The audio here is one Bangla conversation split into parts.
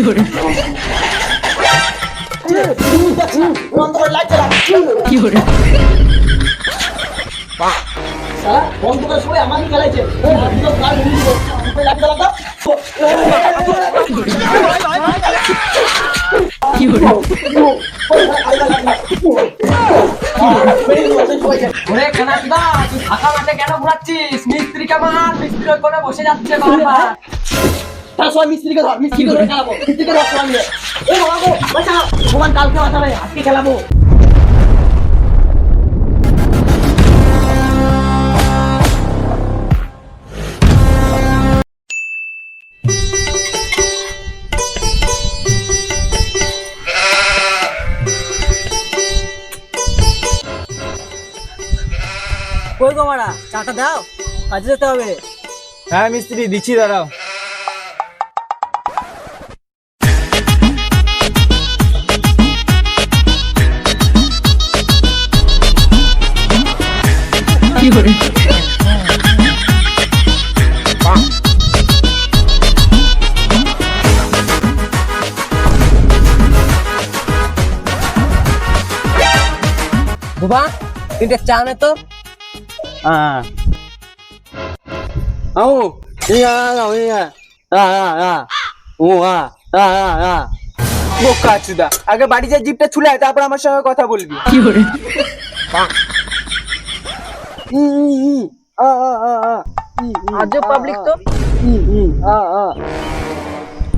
করে বন্ধ করে লাইট জ্বালা কি করে সারা বন্ধ করে সবাই আমাকে খেলাইছে এই হাত দুটো গাল ভেঙে দিব উপরে লাইট জ্বালা দাও কি করে ওরে কানাচুদা তুই ফাঁকা মাঠে কেন ঘুরাচ্ছিস? মিস্ত্রি কেমন মিস্ত্রি ওই করে বসে যাচ্ছে বারবার। তার সবাই মিস্ত্রিকে ধর মিস্ত্রিকে ধরে খেলাবো মিস্ত্রিকে ধর সবাই মিলে এই বাবা গো বাঁচাও ভগবান কালকে বাঁচাবে আজকে খেলাবো কই গো মারা চাটা দাও, কাজে যেতে হবে। হ্যাঁ মিস্ত্রি দিচ্ছি, দাঁড়াও। কি করে বুবা তিনটে চা নে তো। বোকা চুদা, আগে বাড়ি যা জিপটা ছুলে আয়, তারপর আমার সঙ্গে কথা বলবি। কি করে আজও পাবলিক তো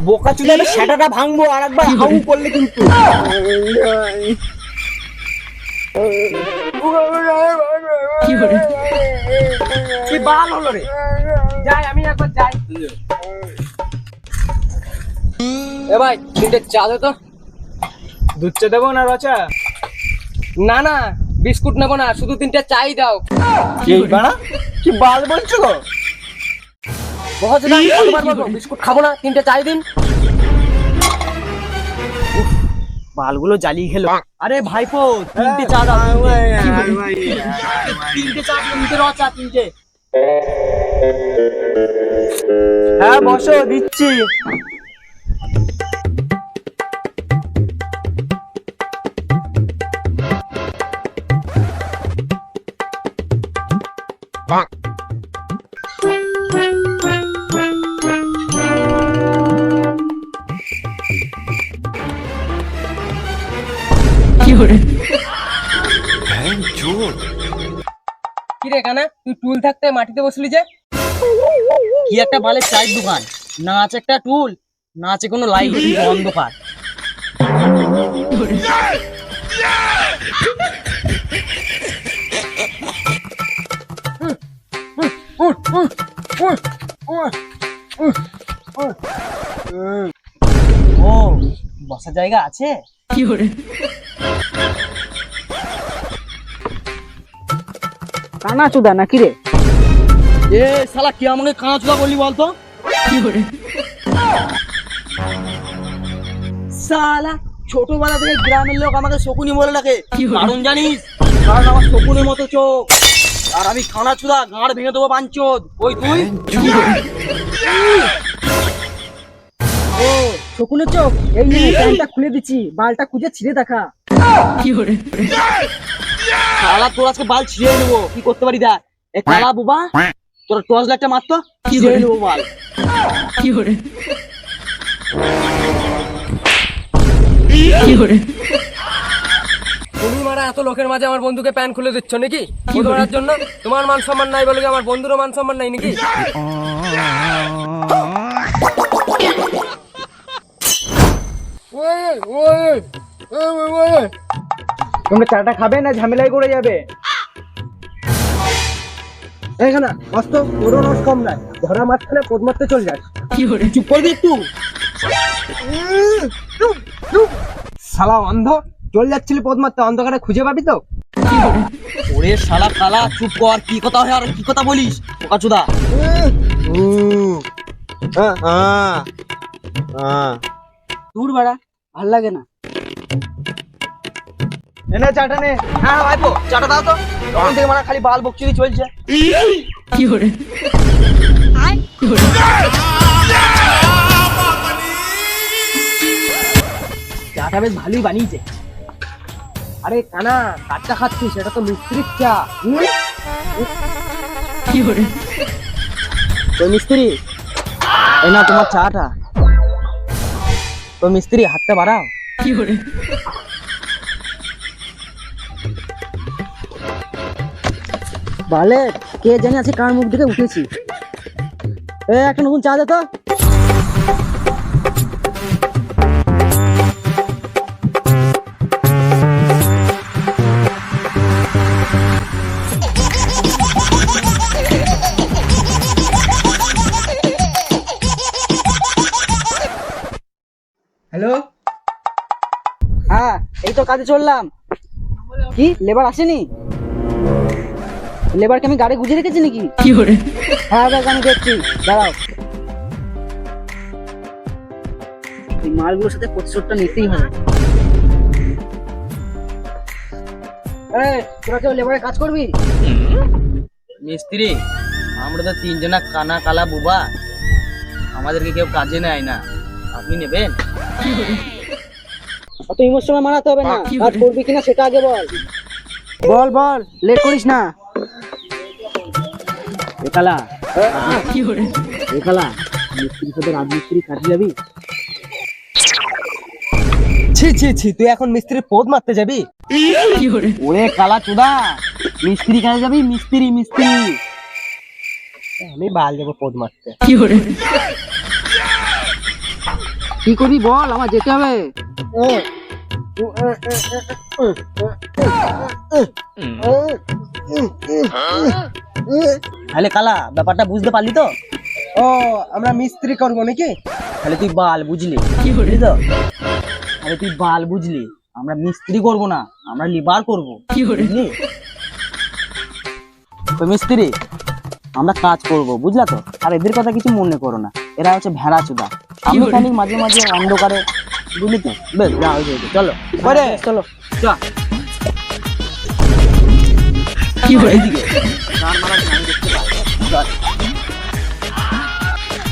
বোকা চুদা, আমি সেটাটা ভাঙবো আর একবার হাউ করলে কিন্তু। কি করে কি বাল হলো রে? যাই আমি একবার যাই। এ ভাই তিনটে চা দে তো। দুধ চা দেবো না রচা? না না বিস্কুট নেবো না, শুধু তিনটে চাই দাও। কি বাড়া, কি বাল বলছো গো? বহুত না কতবার বলবো বিস্কুট খাবো না, তিনটে চাই দিন। বালগুলো জ্বালিয়ে খেলো। আরে ভাইপো তিনটে চা দাও, তিনটে চা, তিনটে রচা, তিনটে। হ্যাঁ বসো, দিচ্ছি। কি করে কি রে কানা, তুই টুল থাকতে মাটিতে বসলি যে? কি একটা বালের চায়ের দোকান, না আছে একটা টুল, না আছে কোনো লাইট, অন্ধকার। ও বসার জায়গা আছে? কি করে কানা চুদা নাকি রে? এ শালা কি আমাকে কাঁচুদা বললি বলতো? কি করে শালা ছোটবেলা থেকে গ্রামের লোক আমাকে শকুনি বলে ডাকে, কি হলো? কারণ জানিস? কারণ আমার শকুনের মতো চোখ, আর আমি খানা চুদা গাঁড় ভেঙে দেবো বাঞ্চোদ। ওই তুই ও শকুনের চোখ, এই নে প্যান্টটা খুলে দিচ্ছি, বালটা খুঁজে ছিঁড়ে দেখা। কি করে শালা তোর আজকে বাল ছিঁড়ে নেবো, কি করতে পারি দেখ। এ কালা বুবা, তোর টর্চ লাইটটা মারতো, কি ছিঁড়ে করে? নেবো বাল। কি করে কি করে তুমি মারা এত লোকের মাঝে আমার বন্ধুকে প্যান্ট খুলে দিচ্ছ নাকি কি ফটো বলে? মারার জন্য? তোমার মান সম্মান নাই বলে কি আমার বন্ধুরও মান সম্মান নাই নাকি? তোমরা চাটা খাবে না ঝামেলাই করে যাবে? এখানে মস্ত বড় রস কম নাই, ধরা মাঝখানে পদ মারতে চল যাস। কি করে চুপ করবি একটু? শালা অন্ধ, চল যাচ্ছিলি পদ মারতে, অন্ধকারে খুঁজে পাবি তো? কি করে ওরে শালা কালা, চুপ কর। কি কথা হয় আর কি কথা বলিস কাচুদা? দূর বাড়া, ভাল লাগে না। এনে চাটা নে। হ্যাঁ ভাইপো চাটা দাও তো, তখন থেকে মানে খালি বাল বকচুরি চলছে। কি করে কি করে চাটা বেশ ভালোই বানিয়েছে। আরে কানা, কাঠটা খাচ্ছি সেটা তো মিস্ত্রির চা। Fiore, তো মিস্ত্রি, এই না তোমার চাটা। তো মিস্ত্রি, হাতটা বাড়াও। Fiore, বালে কে জানি আছে কার মুখ দেখে উঠেছি। একটা নতুন চা দে তো। হ্যালো, হ্যাঁ এই তো কাজে চললাম। কি লেবার আসেনি? লেবারকে আমি গাড়ি গুজে রেখেছি নাকি? Fiore, হ্যাঁ দেখ আমি দেখছি, দাঁড়াও। এই মালগুলোর সাথে প্রতিশোধটা নিতেই হবে। তোরা কেউ লেবারে কাজ করবি? মিস্ত্রি, আমরা তো তিনজনা কানা কালা বুবা, আমাদেরকে কেউ কাজে নেয় না, আপনি নেবেন? Fiore, অত ইমোশনাল মারাতে হবে না, কি কাজ বলে? করবি কিনা সেটা আগে বল। বল বল, লেট করিস না। একালা Fiore, একালা মিস্ত্রির সাথে রাজমিস্ত্রি কাজে যাবি? ছি ছি ছি, তুই এখন মিস্ত্রির পদ মারতে যাবি? Fiore, ওরে কালা চোদা, মিস্ত্রি কাজে যাবি? মিস্ত্রি মিস্ত্রি, আমি বাল যাবো পদ মারতে। Fiore, কি করবি বল, আমার যেতে হবে। তাহলে কালা, ব্যাপারটা বুঝতে পারলি তো? ও, আমরা মিস্ত্রি করবো নাকি? তাহলে তুই বাল বুঝলি, Fiore, বুঝলি তো? আরে তুই বাল বুঝলি, আমরা মিস্ত্রি করব না, আমরা লিবার করব, Fiore, বুঝলি? তো মিস্ত্রি, আমরা কাজ করব, বুঝলা তো? আর এদের কথা কিছু মনে করো না, এরা হচ্ছে ভেড়া চুদা। আমি বলে? খালি মাঝে মাঝে অন্ধকারে, বুঝলি তো? বেশ, যা হয়েছে হয়েছে, চলো করে চলো চল। Fiore,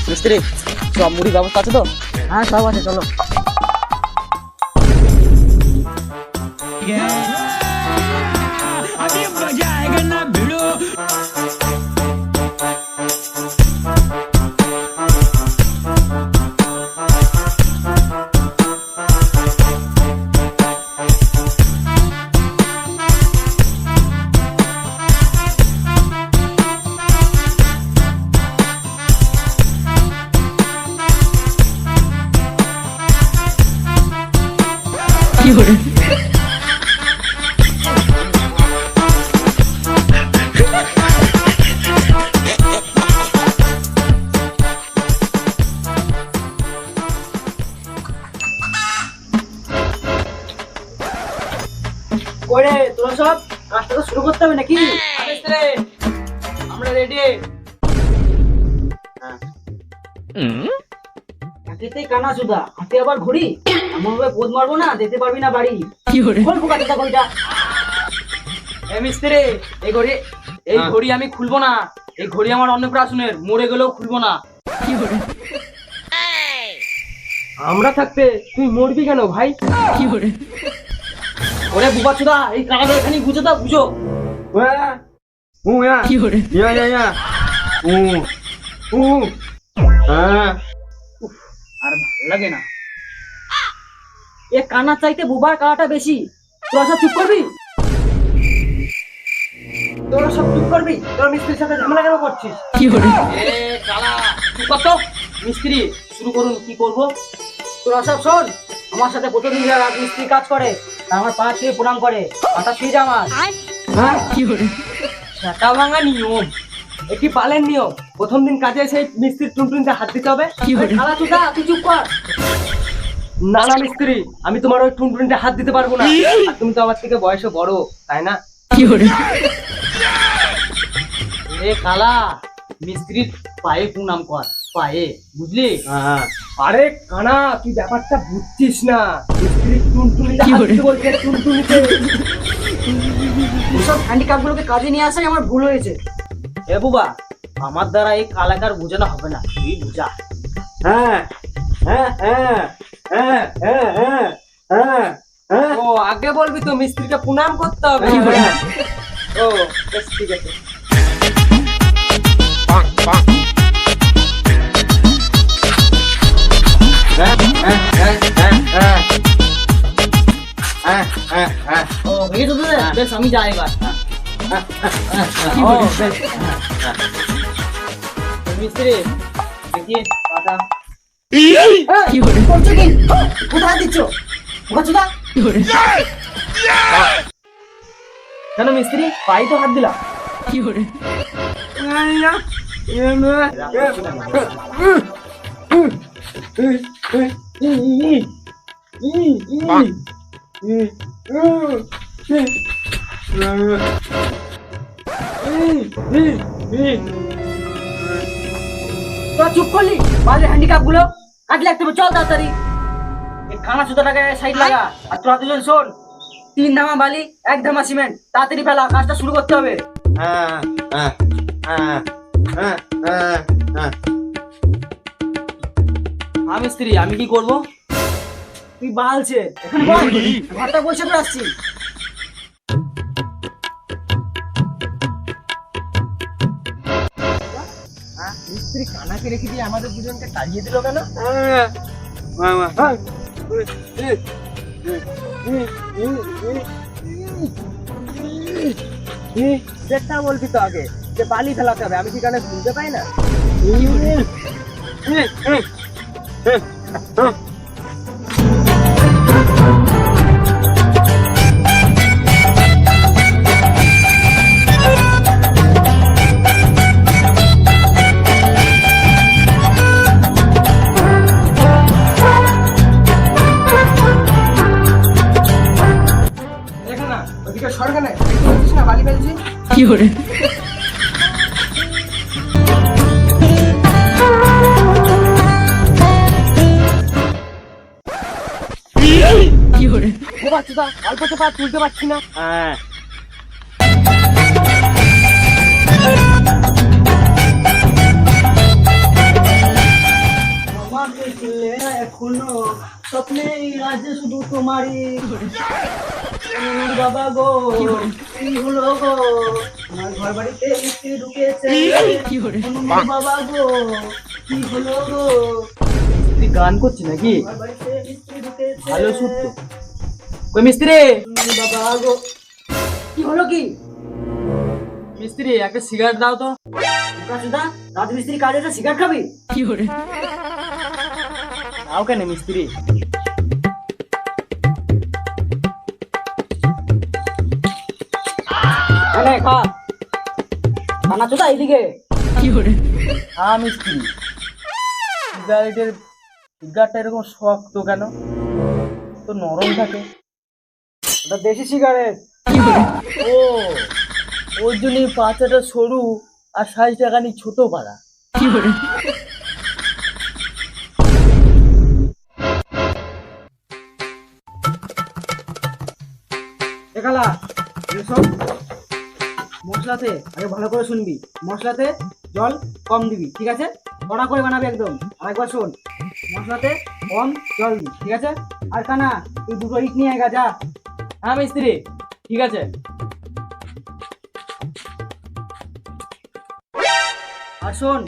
মিস্ত্রি, সব মুড়ি ব্যবস্থা আছে তো? হ্যাঁ সব আছে, চলো। Fiore, ওরে তোরা সব কাজটা তো শুরু করতে হবে নাকি? মিস্ত্রি, আমরা রেডি। হাতেতেই কানা চুদা, হাতে আবার ঘড়ি, এমন ভাবে পোদ মারবো না, যেতে পারবি না বাড়ি। Fiore, খোল পোকা চুদা ঘড়িটা। এ মিস্ত্রি, এই ঘড়ি আমি খুলবো না, এই ঘড়ি আমার অন্নপ্রাশনের, মরে গেলেও খুলবো না। Fiore, আমরা থাকতে তুই মরবি কেন ভাই? Fiore, ওরে বুবা চুদা, এই কাগজ এখানে বুঝে দাও, বুঝো। Fiore, আর ভালো লাগে না। এ কানা চাইতে বুবার কানাটা বেশি। তোরা সব চুপ করবি? তোরা সব চুপ করবি? তোরা মিস্ত্রির সাথে ঝামেলা কেন করছিস? Fiore, এ কালা, চুপ কর তো। মিস্ত্রি, শুরু করুন, কি করবো? তোরা সব শোন, আমার সাথে প্রতিদিন যারা মিস্ত্রি কাজ করে, তারা আমার পা ছুঁয়ে প্রণাম করে, পাটা ছুঁয়ে যা আমার। হ্যাঁ, Fiore, সেটা ভাঙা নিয়ম, একটি পালের নিয়ম। প্রথম দিন কাজে সেই মিস্ত্রির টুনটুনিতে হাত দিতে হবে। Fiore, কালা চুদা তুই চুপ কর। না না মিস্ত্রি, আমি তোমার ওই টুনটুনিতে হাত দিতে পারবো না। আর তুমি তো আমার থেকে বয়সে বড়, তাই না? Fiore, এ কালা, মিস্ত্রির পায়ে প্রণাম কর, পায়ে, বুঝলি? আরে কানা, তুই ব্যাপারটা বুঝছিস না। মিস্ত্রির টুনটুনিতে কি হাত করে? দিতে বলছে, টুনটুনিতে। এইসব হ্যান্ডিক্যাপ গুলোকে কাজে নিয়ে আসাই আমার ভুল হয়েছে। এ বুবা, আমার দ্বারা এই কালাকার বোঝানো হবে না, তুই বুঝা। হ্যাঁ হ্যাঁ হ্যাঁ হ্যাঁ হ্যাঁ হ্যাঁ হ্যাঁ আগে বলবি তো, মিস্ত্রিকে প্রণাম করতে হবে। ও বেশ, ঠিক আছে। ও হয়ে গেছে তোদের? বেশ আমি যাই এবার। ও বেশ। মিস্ত্রি দেখি পাতা। Fiore, করছো কি? কোথায় দিচ্ছ বোকাচোদা? fiore, কেন মিস্ত্রি, পাই তো হাত দিলাম। fiore, তোরা চুপ করলি? বালের হ্যান্ডিক্যাপ গুলো কাজে লাগতে হবে, চল তাড়াতাড়ি। এই খানা সুতোটাকে সাইড লাগা। আর তোরা দুজন শোন, 3 ধামা বালি 1 ধামা সিমেন্ট, তাড়াতাড়ি ফেলা, কাজটা শুরু করতে হবে। হ্যাঁ মিস্ত্রি, আমি কি করব? তুই বালছে এখানে বল, ঘরটা বসে করে আসছি। মিস্ত্রি কানাকে রেখে দিয়ে আমাদের দুজনকে তাড়িয়ে দিল কেন? সেটা বলবি তো আগে, যে বালি ফেলাতে হবে, আমি কি কানে শুনতে পাই না? দেখো না, ওদিকে সরকার না বালি ফেলছি। fiore, fiore, ও বাচ্চা, অল্প তো পা তুলতে পারছি না। আমাকে ছিলে এখনো স্বপ্নেই আছে শুধু তোমারই। বাবা গো, কি হলো গো? আমার ঘর বাড়িতে মিস্ত্রি ঢুকেছে। fiore, বাবা গো, কি হলো গো? তুই গান করছিস নাকি? ঘর বাড়িতে মিস্ত্রি ঢুকেছে। ভালো সুর তো। কই মিস্ত্রি? বাবা গো, কি হলো কি? মিস্ত্রি একটা সিগারেট দাও তো। বোকাচোদা, রাজমিস্ত্রি কাজ আছে, সিগারেট খাবি? fiore, দাও কেন মিস্ত্রি? এনে খা। বানাচোদা এইদিকে। fiore, হ্যাঁ মিস্ত্রি, সিগারেটটা এরকম শক্ত কেন? তো নরম থাকে। ওটা দেশি সিগারেট। fiore, ও ওর জন্য পাতাটা সরু আর সাইজটা খানি ছোট পাড়া। fiore, দেখালা শোন, মশলাতে আগে ভালো করে শুনবি। মশলাতে জল কম দিবি, ঠিক আছে? কড়া করে বানাবি একদম। আরেকবার শোন, মশলাতে কম জল দিবি, ঠিক আছে? আর কানা, তুই 2টো ইট নিয়ে আয় গা, যা। হ্যাঁ মিস্ত্রি, ঠিক আছে। আর শোন,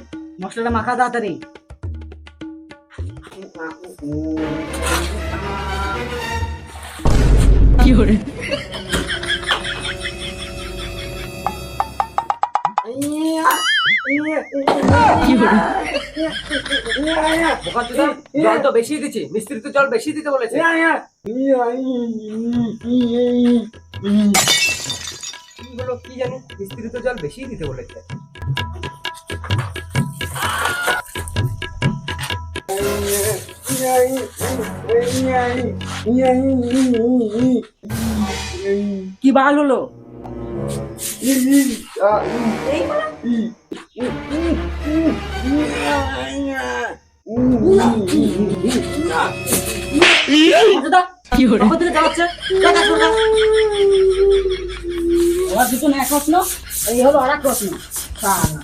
মশলাটা মাখা তাড়াতাড়ি। fiore, fiore, বোকাচোদা, জল তো বেশি দিচ্ছি, মিস্ত্রি তো জল বেশি দিতে বলেছে। কি হলো কি জানি, মিস্ত্রি তো জল বেশি দিতে বলেছে। কি বাল হলো? বোকাচোদা, fiore, কখন থেকে চালাচ্ছে? যা কাজ কর, যা। ওরা দুজন এক প্রশ্ন, এই হলো আর এক প্রশ্ন। শালা।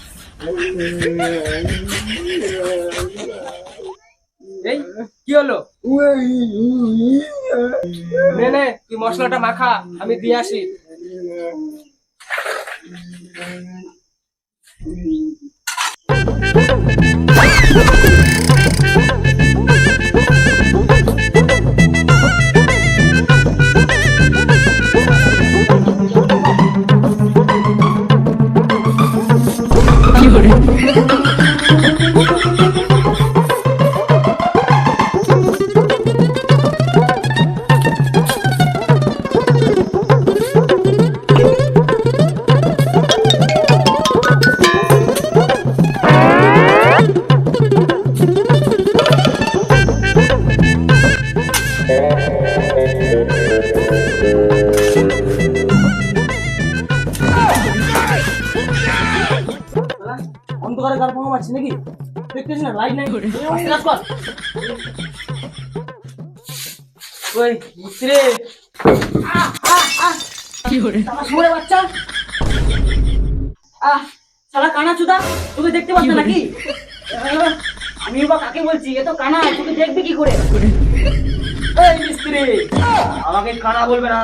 এই কি হলো? নে নে তুই মশলাটা মাখা, আমি দিয়ে আসি। কি hore অন্ধকারে গাড়ি পাওয়া মারছি নাকি? দেখতেছি না লাইট নাই। hore আস্তে কাজ কর। ওই মিস্ত্রি, কি hore আমার শুয়োরের বাচ্চা। শালা কানা চুদা, তোকে দেখতে পাচ্ছ নাকি? আমি বা কাকে বলছি? এ তো কানা, তোকে দেখবে কি করে? এই মিস্ত্রি, আমাকে কানা বলবে না,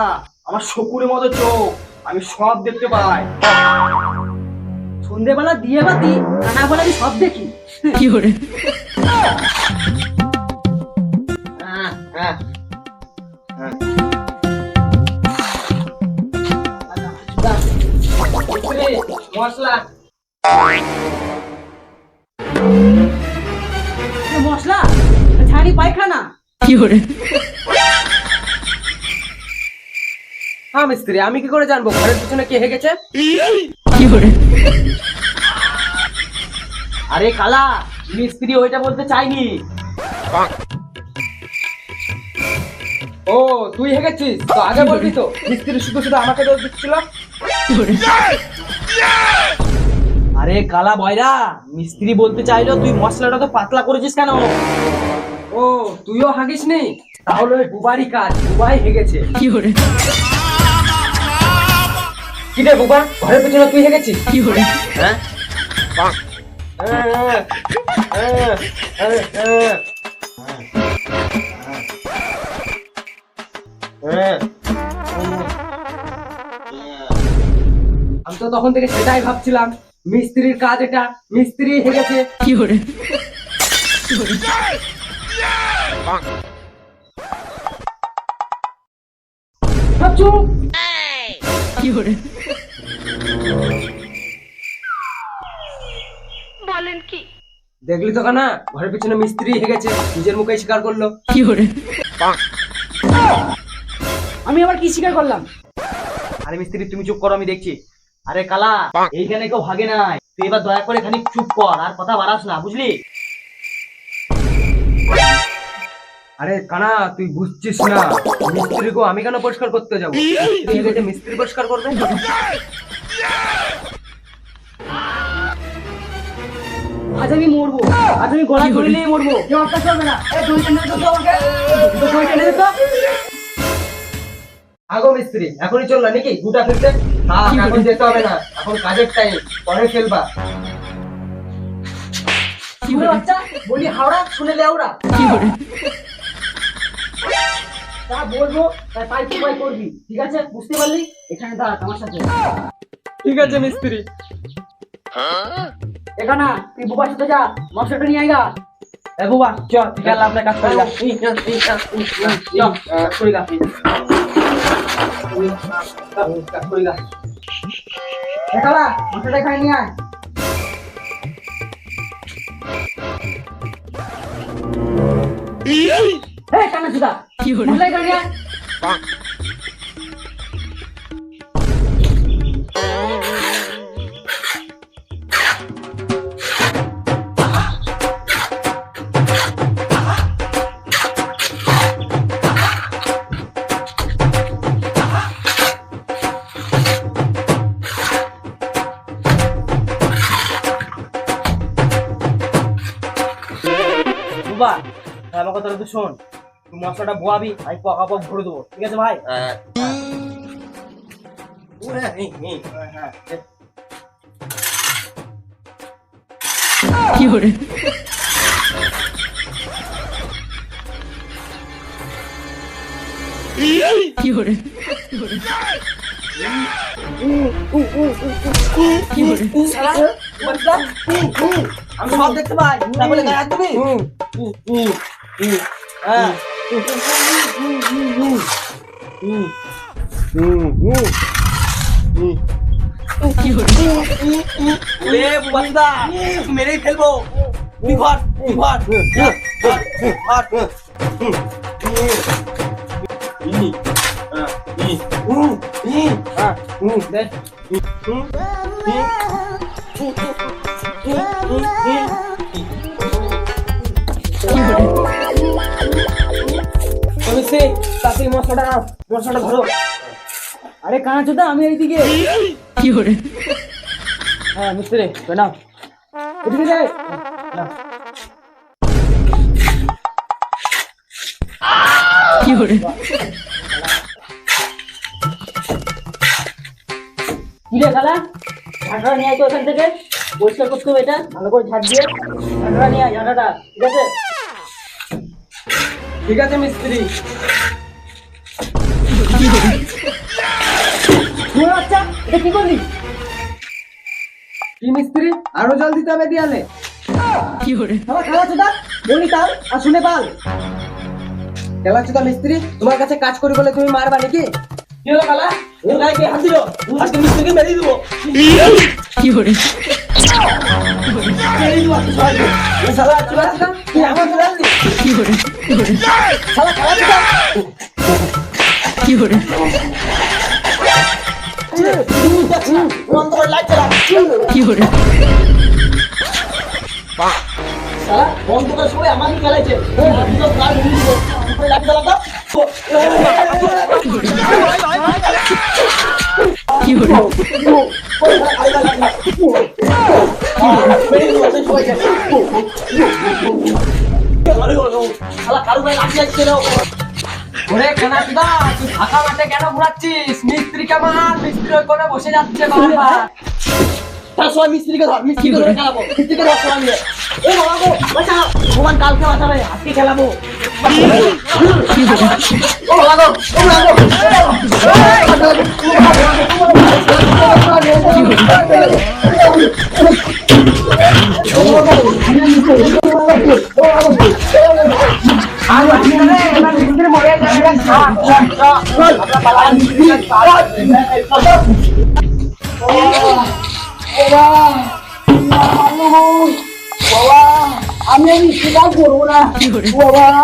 আমার শকুরের মতো চোখ, আমি সব দেখতে পাই। সন্ধ্যেবেলা দিয়ে বাতি, কানা বলে আমি সব দেখি। কি hore মিস্ত্রি, মশলা। এ মশলা ঝাড়ি পায়খানা। কি hore হ্যাঁ মিস্ত্রি, আমি কি করে জানবো ঘরের পিছনে কে হেগেছে? কি hore আরে কালা, মিস্ত্রি ওইটা বলতে চাইনি। ও তুই হেগেছিস তো আগে বলবি তো, মিস্ত্রি শুধু শুধু আমাকে দোষ দিচ্ছিল। কি hore আরে কালা বয়রা, মিস্ত্রি বলতে চাইলো তুই মশলাটা তো পাতলা করেছিস কেন? ও তুইও হাগিস নি? তাহলে ওই বুবারই কাজ, বুবাই হেগেছে। কি hore কি রে বুবা, ঘরের পিছনে তুই হেগেছিস? কি hore হ্যাঁ, আমি তো তখন থেকে সেটাই ভাবছিলাম, মিস্ত্রির কাজ এটা, মিস্ত্রি হেগেছে। কি hore কি hore চুপ। কি hore দেখলি তো কানা, ঘরের পিছনে মিস্ত্রি হেগেছে, নিজের মুখে স্বীকার করলো। কি hore আমি আবার কি স্বীকার করলাম? আরে মিস্ত্রি তুমি চুপ করো, আমি দেখছি। আরে কালা, এইখানে কেউ ভাগে নাই, তুই এবার দয়া করে খানিক চুপ কর আর কথা বাড়াস না, বুঝলি? আরে কানা তুই বুঝছিস না, মিস্ত্রিকে আমি কেন পরিষ্কার করতে যাবো? মিস্ত্রি হেগেছে, মিস্ত্রি পরিষ্কার করবে। আজ আমি মরবো, আজ আমি গলা ধরে নিয়ে মরবো। কেউ আপনার চলবে না। এই দড়ি টেনে দে তো আমাকে, দড়ি টেনে দে তো। আগো মিস্ত্রি, এখনই চললা নাকি গুটা ফেলতে? হ্যাঁ, এখন যেতে হবে না, এখন কাজের টাইম, পরে খেলবা। কি শুনে hore বাচ্চা, বলি হাওড়া, শুনে লেওড়া। কি hore তা বলবো, তাই পাই টু পাই করবি, ঠিক আছে? বুঝতে পারলি? এখানে দাঁড়া আমার সাথে। ঠিক আছে মিস্ত্রি। এখানা, তুই বুবার সাথে যা, মশলাটা নিয়ে আইগা। এ বুবা, চল ঠিক আছে, আপনার কাজ করে যা। এখানা, মশলাটা এখানে নিয়ে আয়। এই কানা সুদা, কি hore মশলা এখানে নিয়ে আয়। বুবা, আমার কথা তো শোন, তুই মশলাটা বোয়াবি, আমি পকা পক ভরে দেবো, ঠিক আছে ভাই? কি hore 有人，有人，有人， আমি সব দেখতে পাই তারপরে গায়ে হাত দিবি হ্যাঁ有人， লে বুবাদা মেরেই ফেলবো তুই ঘর ঘর তাড়াতাড়ি মশলাটা ধরো আরে কানাচোদা আমি এইদিকে 有人， হ্যাঁ মিস্ত্রি নাও এদিকে যাই নাও 有人， কি রে শালা ঝাঁটা নিয়ে আয় তো ওখান থেকে পরিষ্কার করতে হবে এটা ভালো করে ঝাঁট দিয়ে ঝাঁটা নিয়ে আয় ঝাঁটাটা ঠিক আছে ঠিক আছে মিস্ত্রি শুনে বাচ্চা এটা কি করলি কি মিস্ত্রি আরো জল দিতে হবে দেয়ালে 有人， আমার কানাচোদা বলি তাল আর শুনে পাল খেলাচ্ছো মিস্ত্রি তোমার কাছে কাজ করি বলে তুমি মারবা নাকি কি হলো কালা ওর গায়ে কে হাত দিল আজকে মিস্ত্রিকে মেরেই দেবো 有人， মেরেই দেবো আজকে সবাইকে এই শালা কি বাচ্চা তুই আমার চলে আসলি 有人，有人， শালা খেলাচ্ছো 有人， বন্ধ করে লাইট চালা 有人， শালা বন্ধ করে সবাই আমাকে খেলাইছে দুটো কার ভেঙে দিল উপরে লাইট চালাতো 有人， ওরে কানাচুদা তুই ফাঁকা মাঠে কেন ঘুরাচ্ছিস মিস্ত্রি কেমন মিস্ত্রি ওই কোণে বসে যাচ্ছে বারবার তার সবাই মিস্ত্রিকে ধর মিস্ত্রিকে ধরে খেলাবো মিস্ত্রিকে ধর সবাই মিলে এই বাবা গো বাঁচাও ভগবান কালকে বাঁচাবে আজকে খেলাবো ও বাবা গো ও বাবা গো আমি স্বীকার করবো না 有人， বাবা